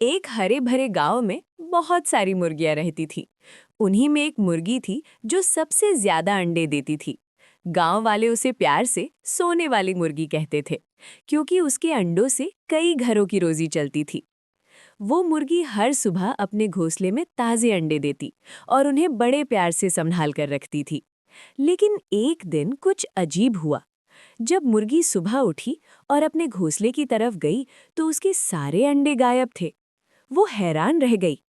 एक हरे भरे गांव में बहुत सारी मुर्गियां रहती थी। उन्हीं में एक मुर्गी थी जो सबसे ज्यादा अंडे देती थी। गांव वाले उसे प्यार से सोने वाली मुर्गी कहते थे, क्योंकि उसके अंडों से कई घरों की रोजी चलती थी। वो मुर्गी हर सुबह अपने घोंसले में ताजे अंडे देती और उन्हें बड़े प्यार से संभाल कर रखती थी। लेकिन एक दिन कुछ अजीब हुआ। जब मुर्गी सुबह उठी और अपने घोंसले की तरफ गई तो उसके सारे अंडे गायब थे। वो हैरान रह गई।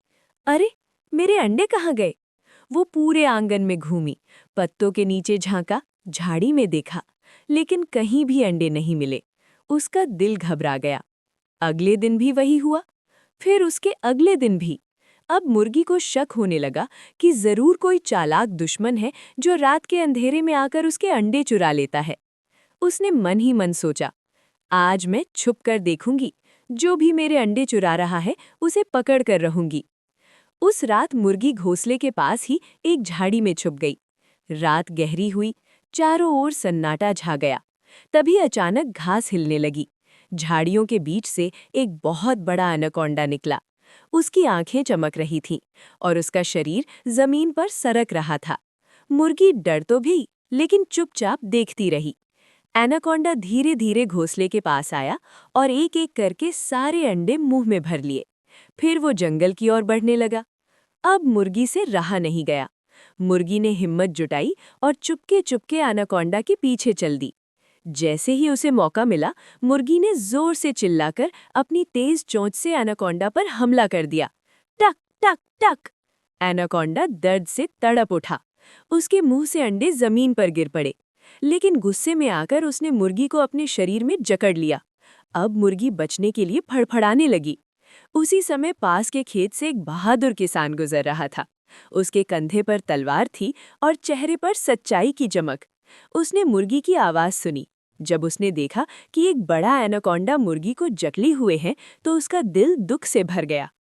अरे, मेरे अंडे कहाँ गए? वो पूरे आंगन में घूमी, पत्तों के नीचे झांका, झाड़ी में देखा, लेकिन कहीं भी अंडे नहीं मिले। उसका दिल घबरा गया। अगले दिन भी वही हुआ, फिर उसके अगले दिन भी। अब मुर्गी को शक होने लगा कि जरूर कोई चालाक दुश्मन है जो रात के अंधेरे में आकर उसके अंडे चुरा लेता है। उसने मन ही मन सोचा, आज मैं छुप कर देखूंगी, जो भी मेरे अंडे चुरा रहा है उसे पकड़ कर रहूंगी। उस रात मुर्गी घोंसले के पास ही एक झाड़ी में छुप गई। रात गहरी हुई, चारों ओर सन्नाटा छा गया। तभी अचानक घास हिलने लगी। झाड़ियों के बीच से एक बहुत बड़ा एनाकोंडा निकला। उसकी आंखें चमक रही थीं और उसका शरीर जमीन पर सरक रहा था। मुर्गी डर तो भी, लेकिन चुपचाप देखती रही। एनाकोंडा धीरे धीरे घोंसले के पास आया और एक एक करके सारे अंडे मुंह में भर लिए। फिर वो जंगल की ओर बढ़ने लगा। अब मुर्गी से रहा नहीं गया। मुर्गी ने हिम्मत जुटाई और चुपके चुपके एनाकोंडा के पीछे चल दी। जैसे ही उसे मौका मिला, मुर्गी ने जोर से चिल्लाकर अपनी तेज चोंच से एनाकोंडा पर हमला कर दिया। टक टक टक। एनाकोंडा दर्द से तड़प उठा। उसके मुंह से अंडे जमीन पर गिर पड़े। लेकिन गुस्से में आकर उसने मुर्गी को अपने शरीर में जकड़ लिया। अब मुर्गी बचने के लिए फड़फड़ाने लगी। उसी समय पास के खेत से एक बहादुर किसान गुजर रहा था। उसके कंधे पर तलवार थी और चेहरे पर सच्चाई की चमक। उसने मुर्गी की आवाज सुनी। जब उसने देखा कि एक बड़ा एनाकोंडा मुर्गी को जकड़ी हुए है तो उसका दिल दुख से भर गया।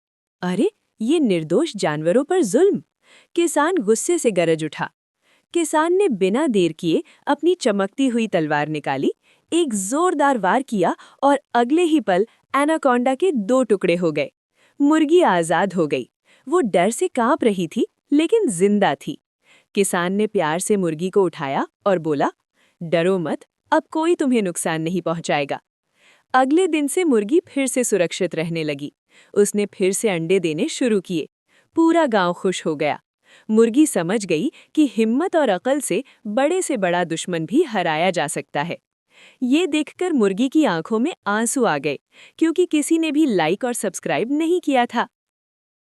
अरे, ये निर्दोष जानवरों पर जुल्म! किसान गुस्से से गरज उठा। किसान ने बिना देर किए अपनी चमकती हुई तलवार निकाली, एक जोरदार वार किया और अगले ही पल एनाकोंडा के दो टुकड़े हो गए। मुर्गी आजाद हो गई। वो डर से कांप रही थी, लेकिन जिंदा थी। किसान ने प्यार से मुर्गी को उठाया और बोला, डरो मत, अब कोई तुम्हें नुकसान नहीं पहुंचाएगा। अगले दिन से मुर्गी फिर से सुरक्षित रहने लगी। उसने फिर से अंडे देने शुरू किए। पूरा गांव खुश हो गया। मुर्गी समझ गई कि हिम्मत और अकल से बड़ा दुश्मन भी हराया जा सकता है। ये देखकर मुर्गी की आंखों में आंसू आ गए, क्योंकि किसी ने भी लाइक और सब्सक्राइब नहीं किया था।